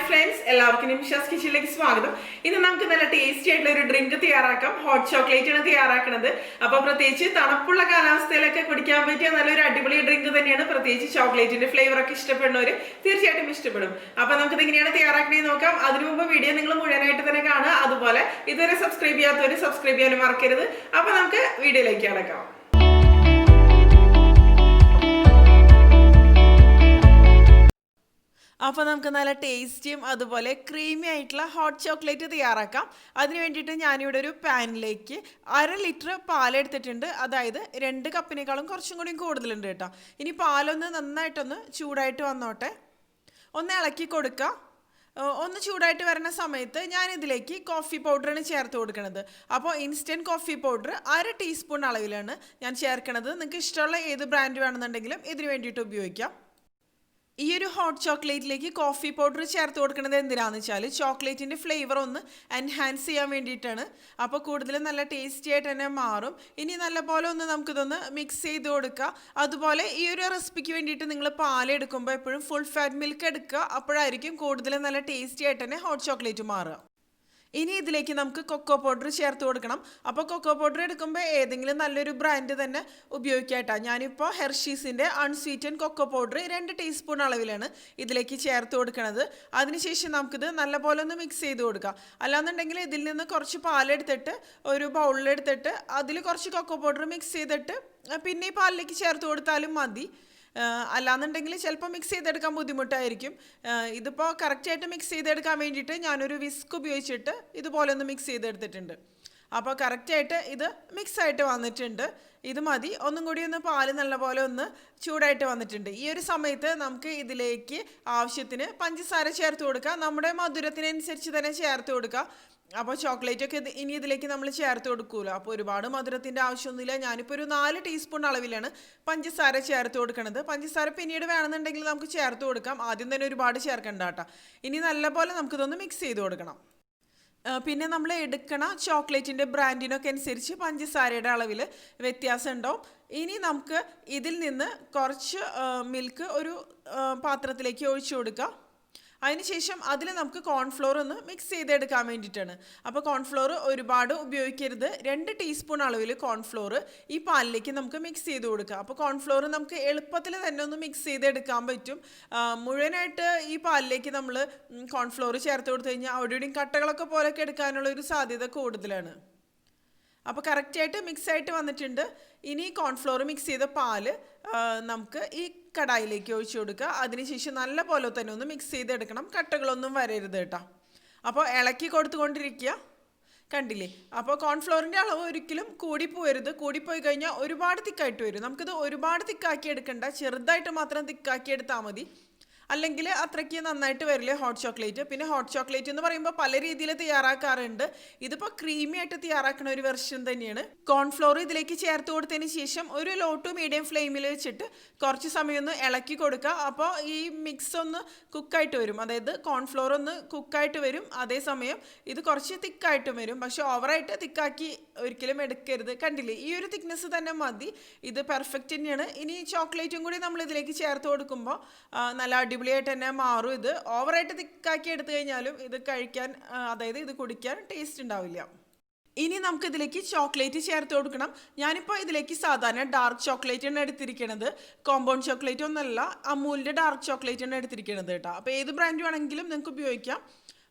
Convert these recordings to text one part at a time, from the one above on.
friends, എല്ലാവർക്കും നിംഷാസ് കിച്ചണിലേക്ക് സ്വാഗതം. ഇന്ന് നമുക്ക് നല്ല ടേസ്റ്റി ആയിട്ടുള്ള ഒരു ഡ്രിങ്ക് തയ്യാറാക്കാം. ഹോട്ട് ചോക്ലേറ്റ് ആണ് തയ്യാറാക്കുന്നത്. അപ്പോൾ പ്രത്യേകിച്ച് തണുപ്പുള്ള കാലാവസ്ഥയിലൊക്കെ കുടിക്കാൻ പറ്റിയ നല്ലൊരു അടിപൊളി ഡ്രിങ്ക് തന്നെയാണ്. പ്രത്യേകിച്ച് ചോക്ലേറ്റിന്റെ ഫ്ലേവർ ഒക്കെ ഇഷ്ടപ്പെടുന്നവർ തീർച്ചയായിട്ടും ഇഷ്ടപ്പെടും. അപ്പോൾ നമുക്ക് എങ്ങനെയാണ് തയ്യാറാക്കണേന്ന് നോക്കാം. അതിനു മുമ്പ് വീഡിയോ നിങ്ങൾ മുഴുവനായിട്ട് തന്നെ കാണുക. അതുപോലെ ഇതുവരെ സബ്സ്ക്രൈബ് ചെയ്യാത്തവർ സബ്സ്ക്രൈബ് ചെയ്യാനും മറക്കരുത്. അപ്പോൾ നമുക്ക് വീഡിയോയിലേക്ക് കടക്കാം. അപ്പോൾ നമുക്ക് നല്ല ടേസ്റ്റിയും അതുപോലെ ക്രീമി ആയിട്ടുള്ള ഹോട്ട് ചോക്ലേറ്റ് തയ്യാറാക്കാം. അതിന് വേണ്ടിയിട്ട് ഞാനിവിടെ ഒരു പാനിലേക്ക് 1/2 ലിറ്റർ പാലെടുത്തിട്ടുണ്ട്. അതായത് 2 കപ്പിനേക്കാളും കുറച്ചും കൂടി കൂടുതലുണ്ട് കേട്ടോ. ഇനി പാലൊന്ന് നന്നായിട്ടൊന്ന് ചൂടായിട്ട് വന്നോട്ടെ. ഒന്ന് ഇളക്കി കൊടുക്കുക. ഒന്ന് ചൂടായിട്ട് വരുന്ന സമയത്ത് ഞാനിതിലേക്ക് കോഫി പൗഡറാണ് ചേർത്ത് കൊടുക്കുന്നത്. അപ്പോൾ ഇൻസ്റ്റൻറ്റ് കോഫി പൗഡർ 1/2 ടീസ്പൂൺ അളവിലാണ് ഞാൻ ചേർക്കുന്നത്. നിങ്ങൾക്ക് ഇഷ്ടമുള്ള ഏത് ബ്രാൻഡ് വേണമെന്നുണ്ടെങ്കിലും ഇതിന് വേണ്ടിയിട്ട് ഉപയോഗിക്കാം. ഈ ഒരു ഹോട്ട് ചോക്ലേറ്റിലേക്ക് കോഫി പൗഡർ ചേർത്ത് കൊടുക്കുന്നത് എന്തിനാണെന്ന് വെച്ചാൽ ചോക്ലേറ്റിൻ്റെ ഫ്ലേവർ ഒന്ന് എൻഹാൻസ് ചെയ്യാൻ വേണ്ടിയിട്ടാണ്. അപ്പോൾ കൂടുതലും നല്ല ടേസ്റ്റി ആയിട്ട് തന്നെ മാറും. ഇനി നല്ലപോലെ ഒന്ന് നമുക്കിതൊന്ന് മിക്സ് ചെയ്ത് കൊടുക്കുക. അതുപോലെ ഈ ഒരു റെസിപ്പിക്ക് വേണ്ടിയിട്ട് നിങ്ങൾ പാലെടുക്കുമ്പോൾ എപ്പോഴും ഫുൾ ഫാറ്റ് മിൽക്ക് എടുക്കുക. അപ്പോഴായിരിക്കും കൂടുതലും നല്ല ടേസ്റ്റി ആയിട്ട് തന്നെ ഹോട്ട് ചോക്ലേറ്റ് മാറുക. ഇനി ഇതിലേക്ക് നമുക്ക് കൊക്കോ പൗഡർ ചേർത്ത് കൊടുക്കണം. അപ്പോൾ കൊക്കോ പൗഡർ എടുക്കുമ്പോൾ ഏതെങ്കിലും നല്ലൊരു ബ്രാൻഡ് തന്നെ ഉപയോഗിക്കാട്ടോ. ഞാനിപ്പോൾ ഹെർഷീസിൻ്റെ അൺസ്വീറ്റൻ കൊക്കോ പൗഡർ 2 ടീസ്പൂൺ അളവിലാണ് ഇതിലേക്ക് ചേർത്ത് കൊടുക്കുന്നത്. അതിനുശേഷം നമുക്കിത് നല്ലപോലെ ഒന്ന് മിക്സ് ചെയ്ത് കൊടുക്കാം. അല്ലാന്നുണ്ടെങ്കിൽ ഇതിൽ നിന്ന് കുറച്ച് പാലെടുത്തിട്ട് ഒരു ബൗളിലെടുത്തിട്ട് അതിൽ കുറച്ച് കൊക്കോ പൗഡർ മിക്സ് ചെയ്തിട്ട് പിന്നെ ഈ പാലിലേക്ക് ചേർത്ത് കൊടുത്താലും മതി. അല്ലാന്നുണ്ടെങ്കിൽ ചിലപ്പോൾ മിക്സ് ചെയ്തെടുക്കാൻ ബുദ്ധിമുട്ടായിരിക്കും. ഇതിപ്പോൾ കറക്റ്റായിട്ട് മിക്സ് ചെയ്തെടുക്കാൻ വേണ്ടിയിട്ട് ഞാനൊരു വിസ്ക് ഉപയോഗിച്ചിട്ട് ഇതുപോലെ ഒന്ന് മിക്സ് ചെയ്തെടുത്തിട്ടുണ്ട്. അപ്പോൾ കറക്റ്റായിട്ട് ഇത് മിക്സായിട്ട് വന്നിട്ടുണ്ട്. ഇത് മതി. ഒന്നും കൂടി ഒന്ന് പാല് നല്ലപോലെ ഒന്ന് ചൂടായിട്ട് വന്നിട്ടുണ്ട്. ഈ ഒരു സമയത്ത് നമുക്ക് ഇതിലേക്ക് ആവശ്യത്തിന് പഞ്ചസാര ചേർത്ത് കൊടുക്കുക. നമ്മുടെ മധുരത്തിനനുസരിച്ച് തന്നെ ചേർത്ത് കൊടുക്കുക. അപ്പോൾ ചോക്ലേറ്റൊക്കെ ഇനി ഇതിലേക്ക് നമ്മൾ ചേർത്ത് കൊടുക്കുമല്ലോ. അപ്പോൾ ഒരുപാട് മധുരത്തിൻ്റെ ആവശ്യമൊന്നുമില്ല. ഞാനിപ്പോൾ ഒരു 4 ടീസ്പൂൺ അളവിലാണ് പഞ്ചസാര ചേർത്ത് കൊടുക്കുന്നത്. പഞ്ചസാര പിന്നീട് വേണമെന്നുണ്ടെങ്കിൽ നമുക്ക് ചേർത്ത് കൊടുക്കാം. ആദ്യം തന്നെ ഒരുപാട് ചേർക്കണ്ട കേട്ടോ. ഇനി നല്ലപോലെ നമുക്കിതൊന്ന് മിക്സ് ചെയ്ത് കൊടുക്കണം. പിന്നെ നമ്മൾ എടുക്കണ ചോക്ലേറ്റിൻ്റെ ബ്രാൻഡിനൊക്കെ അനുസരിച്ച് പഞ്ചസാരയുടെ അളവിൽ വ്യത്യാസം ഉണ്ടാവും. ഇനി നമുക്ക് ഇതിൽ നിന്ന് കുറച്ച് മിൽക്ക് ഒരു പാത്രത്തിലേക്ക് ഒഴിച്ചു കൊടുക്കുക. അതിനുശേഷം അതിൽ നമുക്ക് കോൺഫ്ലോർ ഒന്ന് മിക്സ് ചെയ്തെടുക്കാൻ വേണ്ടിയിട്ടാണ്. അപ്പോൾ കോൺഫ്ലോർ ഒരുപാട് ഉപയോഗിക്കരുത്. 2 ടീസ്പൂൺ അളവിൽ കോൺഫ്ലോർ ഈ പാലിലേക്ക് നമുക്ക് മിക്സ് ചെയ്ത് കൊടുക്കുക. അപ്പോൾ കോൺഫ്ലോർ നമുക്ക് എളുപ്പത്തിൽ തന്നെ ഒന്ന് മിക്സ് ചെയ്തെടുക്കാൻ പറ്റും. മുഴുവനായിട്ട് ഈ പാലിലേക്ക് നമ്മൾ കോൺഫ്ലോർ ചേർത്ത് കൊടുത്തു കഴിഞ്ഞാൽ അവിടെയും കട്ടകളൊക്കെ പോലെയൊക്കെ എടുക്കാനുള്ള ഒരു സാധ്യത കൂടുതലാണ്. അപ്പോൾ കറക്റ്റായിട്ട് മിക്സായിട്ട് വന്നിട്ടുണ്ട്. ഇനി കോൺഫ്ലോർ മിക്സ് ചെയ്ത പാല് നമുക്ക് ഈ കടായിലേക്ക് ഒഴിച്ചു കൊടുക്കുക. അതിനുശേഷം നല്ല പോലെ തന്നെ ഒന്ന് മിക്സ് ചെയ്തെടുക്കണം. കട്ടകളൊന്നും വരരുത് കേട്ടോ. അപ്പോൾ ഇളക്കി കൊടുത്തുകൊണ്ടിരിക്കുക. കണ്ടില്ലേ? അപ്പോൾ കോൺഫ്ലോറിൻ്റെ അളവ് ഒരിക്കലും കൂടിപ്പോരുത്. കൂടിപ്പോയി കഴിഞ്ഞാൽ ഒരുപാട് തിക്കായിട്ട് വരും. നമുക്കിത് ഒരുപാട് തിക്കാക്കി എടുക്കണ്ട. ചെറുതായിട്ട് മാത്രം തിക്കാക്കി എടുത്താൽ മതി. അല്ലെങ്കിൽ അത്രയ്ക്ക് നന്നായിട്ട് വരില്ല ഹോട്ട് ചോക്ലേറ്റ്. പിന്നെ ഹോട്ട് ചോക്ലേറ്റ് എന്ന് പറയുമ്പോൾ പല രീതിയിൽ തയ്യാറാക്കാറുണ്ട്. ഇതിപ്പോൾ ക്രീമി ആയിട്ട് തയ്യാറാക്കുന്ന ഒരു വെർഷൻ തന്നെയാണ്. കോൺഫ്ലോർ ഇതിലേക്ക് ചേർത്ത് കൊടുത്തതിന് ശേഷം ഒരു ലോ ടു മീഡിയം ഫ്ലെയിമിൽ വെച്ചിട്ട് കുറച്ച് സമയം ഒന്ന് ഇളക്കി കൊടുക്കുക. അപ്പോൾ ഈ മിക്സ് ഒന്ന് കുക്കായിട്ട് വരും. അതായത് കോൺഫ്ലോർ ഒന്ന് കുക്കായിട്ട് വരും. അതേസമയം ഇത് കുറച്ച് തിക്കായിട്ടും വരും. പക്ഷെ ഓവറായിട്ട് തിക്കാക്കി ഒരിക്കലും എടുക്കരുത്. കണ്ടില്ലേ? ഈ ഒരു തിക്നെസ് തന്നെ മതി. ഇത് പെർഫെക്റ്റ് തന്നെയാണ്. ഇനി ചോക്ലേറ്റും കൂടി നമ്മൾ ഇതിലേക്ക് ചേർത്ത് കൊടുക്കുമ്പോൾ നല്ല അടിപൊളിയായിട്ട് തന്നെ മാറും. ഇത് ഓവറായിട്ട് തിക്കാക്കി എടുത്തു കഴിഞ്ഞാലും ഇത് കഴിക്കാൻ, അതായത് ഇത് കുടിക്കാൻ ടേസ്റ്റ് ഉണ്ടാവില്ല. ഇനി നമുക്ക് ഇതിലേക്ക് ചോക്ലേറ്റ് ചേർത്ത് കൊടുക്കണം. ഞാനിപ്പോൾ ഇതിലേക്ക് സാധാരണ ഡാർക്ക് ചോക്ലേറ്റ് ആണ് എടുത്തിരിക്കുന്നത്. കോമ്പൗണ്ട് ചോക്ലേറ്റ് ഒന്നല്ല, അമൂലിൻ്റെ ഡാർക്ക് ചോക്ലേറ്റ് ആണ് എടുത്തിരിക്കുന്നത് കേട്ടോ. അപ്പോൾ ഏത് ബ്രാൻഡ് വേണമെങ്കിലും നിങ്ങൾക്ക് ഉപയോഗിക്കാം.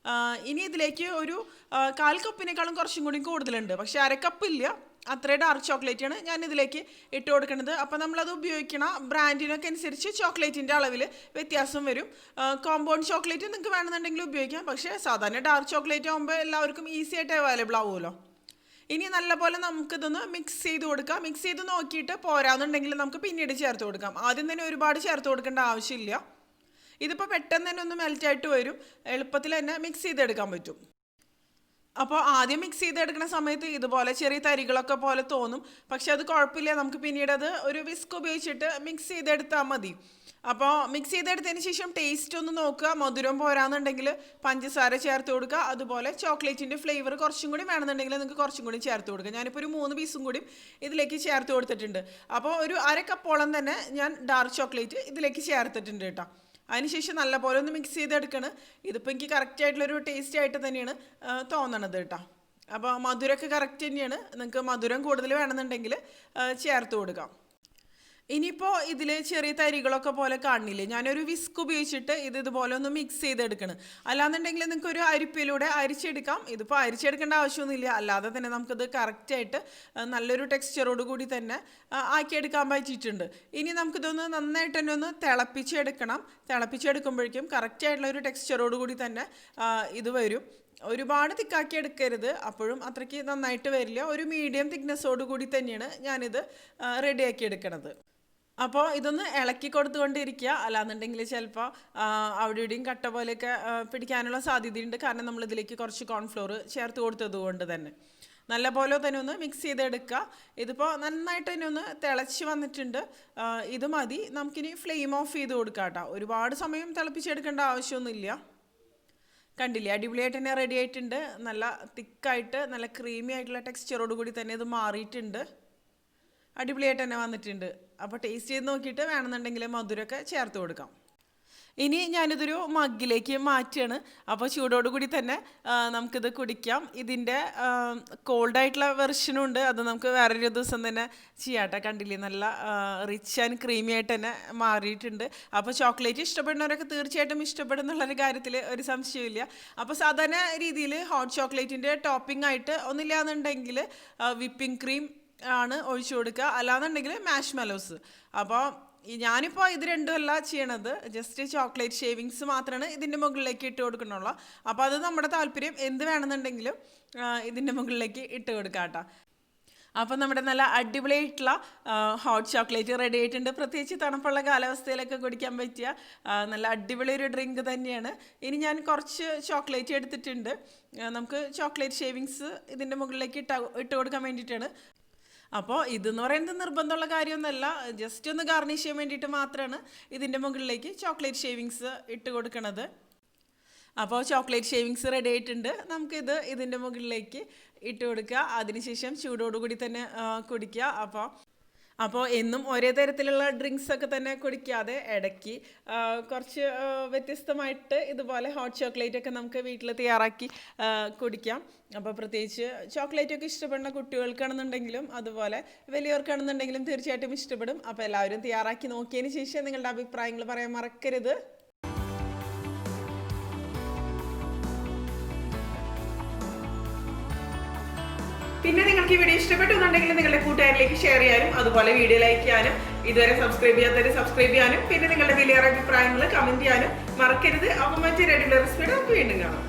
ഇനി ഇതിലേക്ക് ഒരു 1/4 കപ്പിനേക്കാളും കുറച്ചും കൂടി കൂടുതലുണ്ട്. പക്ഷേ 1/2 കപ്പില്ല. അത്രയും ഡാർക്ക് ചോക്ലേറ്റാണ് ഞാൻ ഇതിലേക്ക് ഇട്ട് കൊടുക്കുന്നത്. അപ്പോൾ നമ്മളത് ഉപയോഗിക്കണം ബ്രാൻഡിനൊക്കെ അനുസരിച്ച് ചോക്ലേറ്റിൻ്റെ അളവിൽ വ്യത്യാസം വരും. കോമ്പൗണ്ട് ചോക്ലേറ്റ് നിങ്ങൾക്ക് വേണമെന്നുണ്ടെങ്കിൽ ഉപയോഗിക്കാം. പക്ഷേ സാധാരണ ഡാർക്ക് ചോക്ലേറ്റ് ആകുമ്പോൾ എല്ലാവർക്കും ഈസി ആയിട്ട് അവൈലബിൾ ആവുമല്ലോ. ഇനി നല്ലപോലെ നമുക്കിതൊന്ന് മിക്സ് ചെയ്ത് കൊടുക്കാം. മിക്സ് ചെയ്ത് നോക്കിയിട്ട് പോരാന്നുണ്ടെങ്കിൽ നമുക്ക് പിന്നീട് ചേർത്ത് കൊടുക്കാം. ആദ്യം തന്നെ ഒരുപാട് ചേർത്ത് കൊടുക്കേണ്ട ആവശ്യമില്ല. ഇതിപ്പോൾ പെട്ടെന്ന് തന്നെ ഒന്ന് മെൽറ്റായിട്ട് വരും. എളുപ്പത്തിൽ തന്നെ മിക്സ് ചെയ്തെടുക്കാൻ പറ്റും. അപ്പോൾ ആദ്യം മിക്സ് ചെയ്തെടുക്കുന്ന സമയത്ത് ഇതുപോലെ ചെറിയ തരികളൊക്കെ പോലെ തോന്നും. പക്ഷെ അത് കുഴപ്പമില്ല. നമുക്ക് പിന്നീട് അത് ഒരു വിസ്ക് ഉപയോഗിച്ചിട്ട് മിക്സ് ചെയ്തെടുത്താൽ മതി. അപ്പോൾ മിക്സ് ചെയ്തെടുത്തതിന് ശേഷം ടേസ്റ്റ് ഒന്ന് നോക്കുക. മധുരം പോരാന്നുണ്ടെങ്കിൽ പഞ്ചസാര ചേർത്ത് കൊടുക്കുക. അതുപോലെ ചോക്ലേറ്റിൻ്റെ ഫ്ലേവർ കുറച്ചും കൂടി വേണമെന്നുണ്ടെങ്കിൽ നിങ്ങൾക്ക് കുറച്ചും കൂടി ചേർത്ത് കൊടുക്കുക. ഞാനിപ്പോൾ ഒരു 3 പീസും കൂടി ഇതിലേക്ക് ചേർത്ത് കൊടുത്തിട്ടുണ്ട്. അപ്പോൾ ഒരു 1/2 കപ്പോളം തന്നെ ഞാൻ ഡാർക്ക് ചോക്ലേറ്റ് ഇതിലേക്ക് ചേർത്തിട്ടുണ്ട് കേട്ടോ. അതിനുശേഷം നല്ലപോലെ ഒന്ന് മിക്സ് ചെയ്തെടുക്കണം. ഇതിപ്പോൾ എനിക്ക് കറക്റ്റായിട്ടുള്ളൊരു ടേസ്റ്റ് ആയിട്ട് തന്നെയാണ് തോന്നണത് കേട്ടോ. അപ്പോൾ മധുരമൊക്കെ കറക്റ്റ് തന്നെയാണ്. നിങ്ങൾക്ക് മധുരം കൂടുതൽ വേണമെന്നുണ്ടെങ്കിൽ ചേർത്ത് കൊടുക്കാം. ഇനിയിപ്പോൾ ഇതിൽ ചെറിയ തരികളൊക്കെ പോലെ കാണില്ലേ, ഞാനൊരു വിസ്ക് ഉപയോഗിച്ചിട്ട് ഇതുപോലെ ഒന്ന് മിക്സ് ചെയ്തെടുക്കണം. അല്ലാന്നുണ്ടെങ്കിൽ നിങ്ങൾക്ക് ഒരു അരിപ്പയിലൂടെ അരിച്ചെടുക്കാം. ഇതിപ്പോൾ അരിച്ചെടുക്കേണ്ട ആവശ്യമൊന്നുമില്ല, അല്ലാതെ തന്നെ നമുക്കിത് കറക്റ്റായിട്ട് നല്ലൊരു ടെക്സ്ചറോട് കൂടി തന്നെ ആക്കിയെടുക്കാൻ പറ്റിയിട്ടുണ്ട്. ഇനി നമുക്കിതൊന്ന് നന്നായിട്ട് തന്നെ ഒന്ന് തിളപ്പിച്ചെടുക്കണം. തിളപ്പിച്ചെടുക്കുമ്പോഴേക്കും കറക്റ്റായിട്ടുള്ള ഒരു ടെക്സ്ചറോട് കൂടി തന്നെ ഇത് വരും. ഒരുപാട് തിക്കാക്കി എടുക്കരുത്, അപ്പോഴും അത്രയ്ക്ക് നന്നായിട്ട് വരില്ല. ഒരു മീഡിയം തിക്നെസ്സോട് കൂടി തന്നെയാണ് ഞാനിത് റെഡിയാക്കി എടുക്കണത്. അപ്പോൾ ഇതൊന്ന് ഇളക്കി കൊടുത്തുകൊണ്ടിരിക്കുക, അല്ലാന്നുണ്ടെങ്കിൽ ചിലപ്പോൾ അവിടെ ഇവിടെയും കട്ട പോലെയൊക്കെ പിടിക്കാനുള്ള സാധ്യതയുണ്ട്. കാരണം നമ്മളിതിലേക്ക് കുറച്ച് കോൺഫ്ലോർ ചേർത്ത് കൊടുത്തത് കൊണ്ട് തന്നെ നല്ല പോലെ തന്നെ ഒന്ന് മിക്സ് ചെയ്തെടുക്കുക. ഇതിപ്പോൾ നന്നായിട്ട് തന്നെ ഒന്ന് തിളച്ച് വന്നിട്ടുണ്ട്. ഇത് മതി. നമുക്കിനി ഫ്ലെയിം ഓഫ് ചെയ്ത് കൊടുക്കാം കേട്ടോ. ഒരുപാട് സമയം തിളപ്പിച്ചെടുക്കേണ്ട ആവശ്യമൊന്നുമില്ല. കണ്ടില്ലേ, അടിപൊളിയായിട്ട് തന്നെ റെഡി ആയിട്ടുണ്ട്. നല്ല തിക്കായിട്ട് നല്ല ക്രീമി ആയിട്ടുള്ള ടെക്സ്ചറോട് കൂടി തന്നെ ഇത് മാറിയിട്ടുണ്ട്. അടിപൊളിയായിട്ട് തന്നെ വന്നിട്ടുണ്ട്. അപ്പോൾ ടേസ്റ്റ് ചെയ്ത് നോക്കിയിട്ട് വേണമെന്നുണ്ടെങ്കിൽ മധുരമൊക്കെ ചേർത്ത് കൊടുക്കാം. ഇനി ഞാനിതൊരു മഗ്ഗിലേക്ക് മാറ്റുകയാണ്. അപ്പോൾ ചൂടോട് കൂടി തന്നെ നമുക്കിത് കുടിക്കാം. ഇതിൻ്റെ കോൾഡായിട്ടുള്ള വെർഷനും ഉണ്ട്, അത് നമുക്ക് വേറൊരു ദിവസം തന്നെ ചെയ്യാട്ടെ. കണ്ടില്ലേ, നല്ല റിച്ച് ആൻഡ് ക്രീമി ആയിട്ട് തന്നെ മാറിയിട്ടുണ്ട്. അപ്പോൾ ചോക്ലേറ്റ് ഇഷ്ടപ്പെടുന്നവരൊക്കെ തീർച്ചയായിട്ടും ഇഷ്ടപ്പെടുന്നുള്ളൊരു കാര്യത്തിൽ ഒരു സംശയമില്ല. അപ്പോൾ സാധാരണ രീതിയിൽ ഹോട്ട് ചോക്ലേറ്റിൻ്റെ ടോപ്പിംഗ് ആയിട്ട് ഒന്നുമില്ലാന്നുണ്ടെങ്കിൽ വിപ്പിംഗ് ക്രീം ആണ് ഒഴിച്ചു കൊടുക്കുക, അല്ലാന്നുണ്ടെങ്കിൽ മാഷ് മെലോസ്. അപ്പോൾ ഞാനിപ്പോൾ ഇത് രണ്ടുമല്ല ചെയ്യണത്, ജസ്റ്റ് ചോക്ലേറ്റ് ഷേവിങ്സ് മാത്രമാണ് ഇതിൻ്റെ മുകളിലേക്ക് ഇട്ട് കൊടുക്കണുള്ളൂ. അപ്പോൾ അത് നമ്മുടെ താല്പര്യം, എന്ത് വേണമെന്നുണ്ടെങ്കിലും ഇതിൻ്റെ മുകളിലേക്ക് ഇട്ട് കൊടുക്കാം കേട്ടോ. അപ്പോൾ നമ്മുടെ നല്ല അടിപൊളിയായിട്ടുള്ള ഹോട്ട് ചോക്ലേറ്റ് റെഡി ആയിട്ടുണ്ട്. പ്രത്യേകിച്ച് തണുപ്പുള്ള കാലാവസ്ഥയിലൊക്കെ കുടിക്കാൻ പറ്റിയ നല്ല അടിപൊളി ഒരു ഡ്രിങ്ക് തന്നെയാണ്. ഇനി ഞാൻ കുറച്ച് ചോക്ലേറ്റ് എടുത്തിട്ടുണ്ട്. നമുക്ക് ചോക്ലേറ്റ് ഷേവിങ്സ് ഇതിൻ്റെ മുകളിലേക്ക് ഇട്ട് കൊടുക്കാൻ വേണ്ടിയിട്ടാണ്. അപ്പോൾ ഇതെന്ന് പറയുന്നത് നിർബന്ധമുള്ള കാര്യമൊന്നുമല്ല, ജസ്റ്റ് ഒന്ന് ഗാർണിഷ് ചെയ്യാൻ വേണ്ടിയിട്ട് മാത്രമാണ് ഇതിൻ്റെ മുകളിലേക്ക് ചോക്ലേറ്റ് ഷേവിങ്സ് ഇട്ട് കൊടുക്കണത്. അപ്പോൾ ചോക്ലേറ്റ് ഷേവിങ്സ് റെഡി ആയിട്ടുണ്ട്. നമുക്കിത് ഇതിൻ്റെ മുകളിലേക്ക് ഇട്ട് കൊടുക്കുക. അതിനുശേഷം ചൂടോടുകൂടി തന്നെ കുടിക്കുക. അപ്പോൾ എന്നും ഒരേ തരത്തിലുള്ള ഡ്രിങ്ക്സൊക്കെ തന്നെ കുടിക്കാതെ ഇടയ്ക്ക് കുറച്ച് വ്യത്യസ്തമായിട്ട് ഇതുപോലെ ഹോട്ട് ചോക്ലേറ്റൊക്കെ നമുക്ക് വീട്ടിൽ തയ്യാറാക്കി കുടിക്കാം. അപ്പോൾ പ്രത്യേകിച്ച് ചോക്ലേറ്റൊക്കെ ഇഷ്ടപ്പെടുന്ന കുട്ടികൾക്കാണെന്നുണ്ടെങ്കിലും അതുപോലെ വലിയവർക്കാണെന്നുണ്ടെങ്കിലും തീർച്ചയായിട്ടും ഇഷ്ടപ്പെടും. അപ്പോൾ എല്ലാവരും തയ്യാറാക്കി നോക്കിയതിന് ശേഷം നിങ്ങളുടെ അഭിപ്രായങ്ങൾ പറയാൻ മറക്കരുത്. പിന്നെ നിങ്ങൾക്ക് ഈ വീഡിയോ ഇഷ്ടപ്പെട്ടു എന്നുണ്ടെങ്കിൽ നിങ്ങളുടെ കൂട്ടുകാരിലേക്ക് ഷെയർ ചെയ്യാനും അതുപോലെ വീഡിയോ ലൈക്ക് ചെയ്യാനും ഇതുവരെ സബ്സ്ക്രൈബ് ചെയ്യാത്തവരെ സബ്സ്ക്രൈബ് ചെയ്യാനും പിന്നെ നിങ്ങളുടെ വലിയ അഭിപ്രായങ്ങൾ കമന്റ് ചെയ്യാനും മറക്കരുത്. അപ്പോൾ മറ്റൊരു റെഗുലർ റെസിപ്പിയുടെ നമുക്ക് വീണ്ടും കാണാം.